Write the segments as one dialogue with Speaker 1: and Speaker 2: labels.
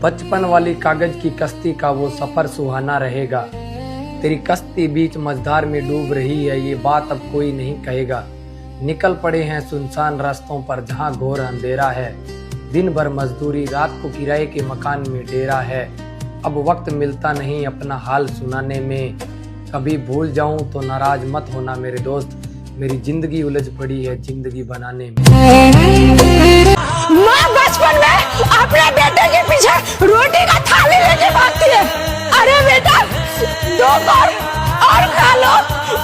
Speaker 1: बचपन वाली कागज की कश्ती का वो सफर सुहाना रहेगा। तेरी कश्ती बीच मझधार में डूब रही है, ये बात अब कोई नहीं कहेगा। निकल पड़े हैं सुनसान रास्तों पर जहां घोर अंधेरा है। दिन भर मजदूरी, रात को किराए के मकान में डेरा है। अब वक्त मिलता नहीं अपना हाल सुनाने में। कभी भूल जाऊं तो नाराज मत होना मेरे दोस्त, मेरी जिंदगी उलझ पड़ी है जिंदगी बनाने में।
Speaker 2: माँ बचपन में अपने बेटे के पीछे रोटी का थाली लेके भागती है। अरे बेटा, दो और खा लो,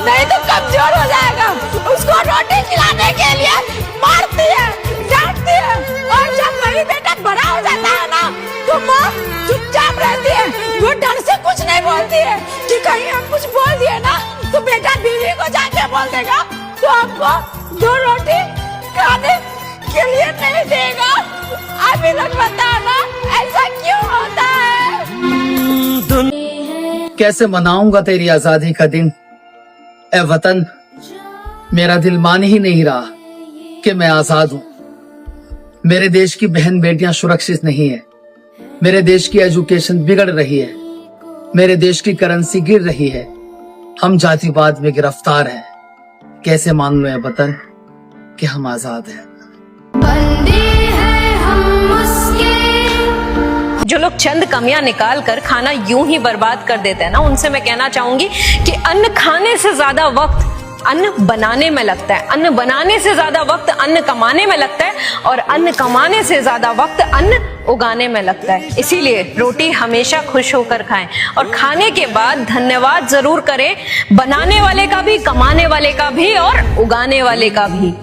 Speaker 2: नहीं तो कमजोर हो जाएगा। उसको रोटी खिलाने के लिए मारती है, डांटती है। और जब वही बेटा बड़ा हो जाता है ना, तो माँ चुपचाप रहती है। वो डर से कुछ नहीं बोलती है कि कहीं हम कुछ बोल दिए ना तो बेटा बीवी को जाके बोल देगा तो हमको दो रोटी खाने के लिए नहीं देगा। अभी तक बताना ऐसा क्यों होता है?
Speaker 3: कैसे मनाऊंगा तेरी आजादी का दिन ए वतन। मेरा दिल मान ही नहीं रहा कि मैं आजाद हूँ। मेरे देश की बहन बेटियां सुरक्षित नहीं है। मेरे देश की एजुकेशन बिगड़ रही है। मेरे देश की करेंसी गिर रही है। हम जातिवाद में गिरफ्तार हैं। कैसे मान लो ए वतन कि हम आजाद हैं।
Speaker 4: जो लोग चंद कमियां निकाल कर खाना यूं ही बर्बाद कर देते हैं ना, उनसे मैं कहना चाहूंगी कि अन्न खाने से ज्यादा वक्त अन्न बनाने में लगता है, अन्न बनाने से ज्यादा वक्त अन्न कमाने में लगता है, और अन्न कमाने से ज्यादा वक्त अन्न उगाने में लगता है। इसीलिए रोटी हमेशा खुश होकर खाएं और खाने के बाद धन्यवाद जरूर करें, बनाने वाले का भी, कमाने वाले का भी और उगाने वाले का भी।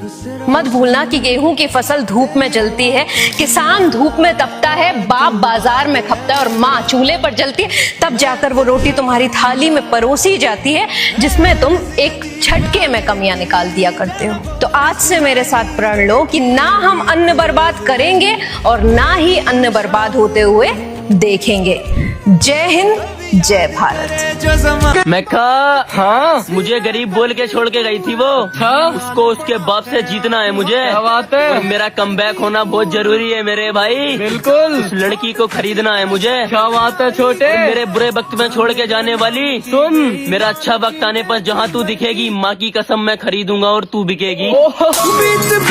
Speaker 4: मत भूलना कि गेहूं की फसल धूप में जलती है, किसान धूप में तपता है, बाप बाजार में खपता है और माँ चूल्हे पर जलती है। तब जाकर वो रोटी तुम्हारी थाली में परोसी जाती है जिसमें तुम एक झटके में कमियां निकाल दिया करते हो। तो आज से मेरे साथ प्रण लो कि ना हम अन्न बर्बाद करेंगे और ना ही अन्न बर्बाद होते हुए देखेंगे। जय हिंद, जय भारत।
Speaker 5: मैं हाँ, मुझे गरीब बोल के छोड़ के गई थी वो। हाँ? उसको उसके बाप से जीतना है मुझे। क्या बात है? और मेरा कमबैक होना बहुत जरूरी है मेरे भाई। बिल्कुल। उस लड़की को खरीदना है मुझे। क्या बात है छोटे? मेरे बुरे वक्त में छोड़ के जाने वाली तुम, मेरा अच्छा वक्त आने पर जहाँ तू दिखेगी, माँ की कसम मैं खरीदूंगा और तू बिकेगी।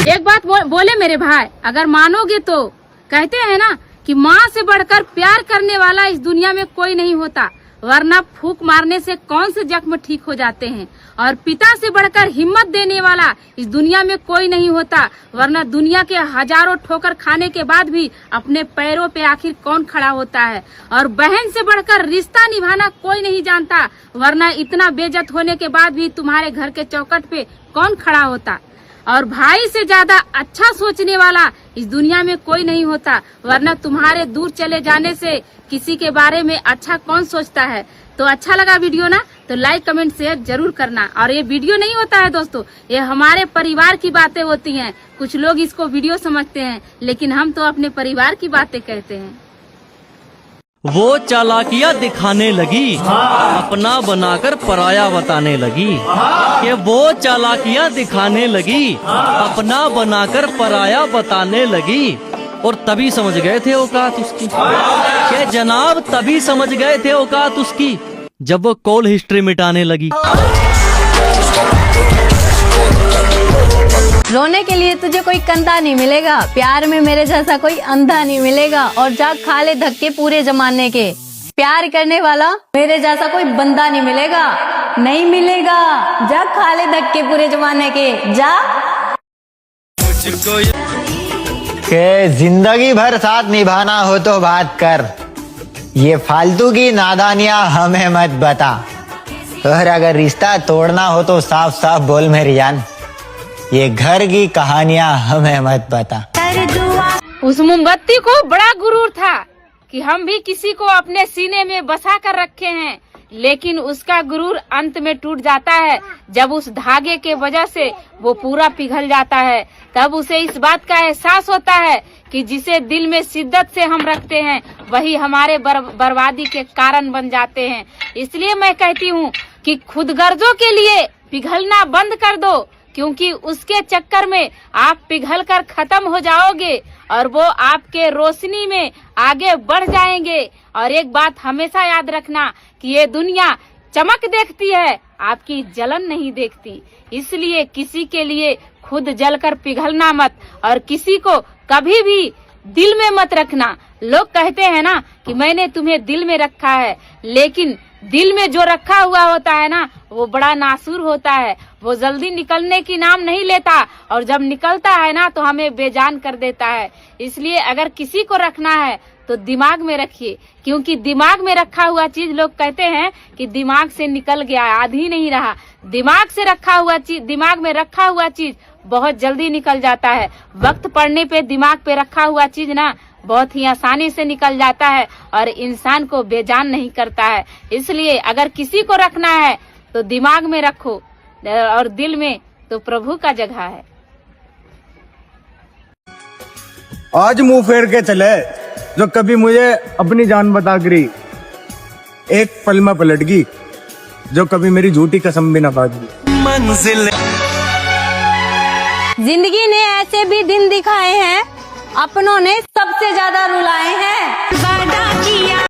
Speaker 6: एक बात बोले मेरे भाई, अगर मानोगे तो कहते हैं ना कि माँ से बढ़कर प्यार करने वाला इस दुनिया में कोई नहीं होता, वरना फूंक मारने से कौन से जख्म ठीक हो जाते हैं। और पिता से बढ़कर हिम्मत देने वाला इस दुनिया में कोई नहीं होता, वरना दुनिया के हजारों ठोकर खाने के बाद भी अपने पैरों पे आखिर कौन खड़ा होता है। और बहन से बढ़कर रिश्ता निभाना कोई नहीं जानता, वरना इतना बेइज्जत होने के बाद भी तुम्हारे घर के चौखट पे कौन खड़ा होता। और भाई से ज्यादा अच्छा सोचने वाला इस दुनिया में कोई नहीं होता, वरना तुम्हारे दूर चले जाने से किसी के बारे में अच्छा कौन सोचता है। तो अच्छा लगा वीडियो ना, तो लाइक कमेंट शेयर जरूर करना। और ये वीडियो नहीं होता है दोस्तों, ये हमारे परिवार की बातें होती हैं। कुछ लोग इसको वीडियो समझते हैं, लेकिन हम तो अपने परिवार की बातें कहते हैं।
Speaker 7: वो चालाकियां दिखाने लगी, अपना बनाकर पराया बताने लगी। कि वो चालाकियां दिखाने लगी, अपना बनाकर पराया बताने लगी। और तभी समझ गए थे औकात उसकी। कि जनाब तभी समझ गए थे औकात उसकी, जब वो कॉल हिस्ट्री मिटाने लगी।
Speaker 8: रोने के लिए तुझे कोई कंधा नहीं मिलेगा, प्यार में मेरे जैसा कोई अंधा नहीं मिलेगा। और जा खा ले धक्के पूरे जमाने के, प्यार करने वाला मेरे जैसा कोई बंदा नहीं मिलेगा, नहीं मिलेगा। जा खा ले धक्के पूरे जमाने के, जा।
Speaker 9: के जिंदगी भर साथ निभाना हो तो बात कर, ये फालतू की नादानियां हमें मत बता। और अगर रिश्ता तोड़ना हो तो साफ साफ बोल मेरी जान, ये घर की कहानियां हमें मत बता।
Speaker 6: उस मोमबत्ती को बड़ा गुरूर था कि हम भी किसी को अपने सीने में बसा कर रखे हैं, लेकिन उसका गुरूर अंत में टूट जाता है जब उस धागे के वजह से वो पूरा पिघल जाता है। तब उसे इस बात का एहसास होता है कि जिसे दिल में शिद्दत से हम रखते हैं वही हमारे बर्बादी के कारण बन जाते हैं। इसलिए मैं कहती हूँ कि खुदगर्जों के लिए पिघलना बंद कर दो, क्योंकि उसके चक्कर में आप पिघल कर खत्म हो जाओगे और वो आपके रोशनी में आगे बढ़ जाएंगे। और एक बात हमेशा याद रखना कि ये दुनिया चमक देखती है, आपकी जलन नहीं देखती। इसलिए किसी के लिए खुद जलकर पिघलना मत और किसी को कभी भी दिल में मत रखना। लोग कहते हैं ना कि मैंने तुम्हें दिल में रखा है, लेकिन दिल में जो रखा हुआ होता है ना वो बड़ा नासूर होता है। वो जल्दी निकलने की नाम नहीं लेता और जब निकलता है ना तो हमें बेजान कर देता है। इसलिए अगर किसी को रखना है तो दिमाग में रखिए, क्योंकि दिमाग में रखा हुआ चीज लोग कहते हैं कि दिमाग से निकल गया, आधी नहीं रहा। दिमाग से रखा हुआ चीज, दिमाग में रखा हुआ चीज बहुत जल्दी निकल जाता है। वक्त पड़ने पे दिमाग पे रखा हुआ चीज ना बहुत ही आसानी से निकल जाता है और इंसान को बेजान नहीं करता है। इसलिए अगर किसी को रखना है तो दिमाग में रखो और दिल में तो प्रभु का जगह है।
Speaker 10: आज मुंह फेर के चले जो कभी मुझे अपनी जान बता करी, एक पल में पलट गई जो कभी मेरी झूठी कसम भी ना पाती।
Speaker 7: मंजिल
Speaker 8: जिंदगी ने ऐसे भी दिन दिखाए हैं, अपनों ने सबसे ज्यादा रुलाए हैं।